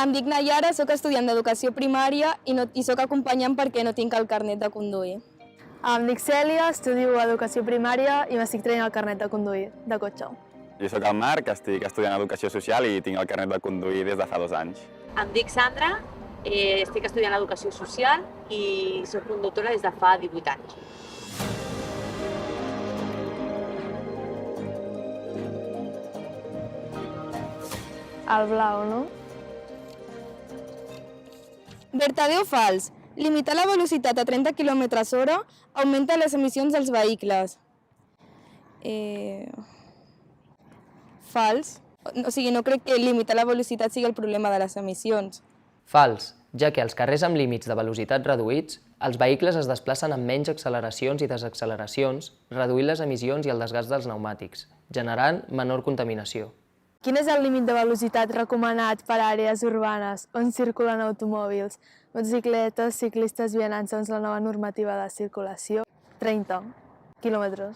Em dic Nayara, sóc estudiant d'educació primària i sóc acompanyant perquè no tinc el carnet de conduir. Em dic Cèlia, estudio educació primària i m'estic traient el carnet de conduir, de cotxe. Jo sóc el Marc, estic estudiant educació social i tinc el carnet de conduir des de fa 2 anys. Em dic Sandra, estic estudiant educació social i soc conductora des de fa 18 anys. El blau, no? Vertader o fals? Limitar la velocitat a 30 km/h augmenta les emissions dels vehicles. Fals. O sigui, no crec que limitar la velocitat sigui el problema de les emissions. Fals, ja que als carrers amb límits de velocitat reduïts, els vehicles es desplacen amb menys acceleracions i desacceleracions, reduint les emissions i el desgast dels pneumàtics, generant menor contaminació. Quin és el límit de velocitat recomanat per a àrees urbanes on circulen automòbils, motocicletes, ciclistes, vianants segons la nova normativa de circulació? 30 km/h.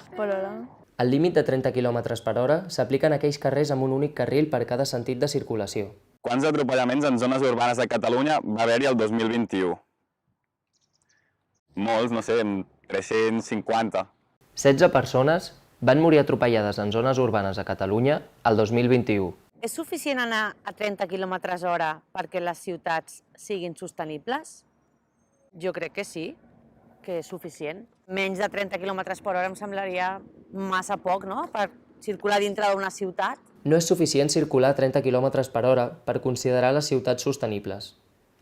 El límit de 30 km/h s'aplica en aquells carrers amb un únic carril per cada sentit de circulació. Quants atropellaments en zones urbanes de Catalunya va haver-hi el 2021? Molts, no sé, 350. 16 persones van morir atropellades en zones urbanes a Catalunya el 2021. És suficient anar a 30 km/h perquè les ciutats siguin sostenibles? Jo crec que sí, que és suficient. Menys de 30 km/h em semblaria massa poc, no?, per circular dintre d'una ciutat. No és suficient circular a 30 km/h per considerar les ciutats sostenibles.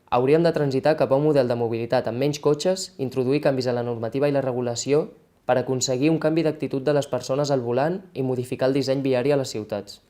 Hauríem de transitar cap a un model de mobilitat amb menys cotxes, introduir canvis a la normativa i la regulació per aconseguir un canvi d'actitud de les persones al volant i modificar el disseny viari a les ciutats.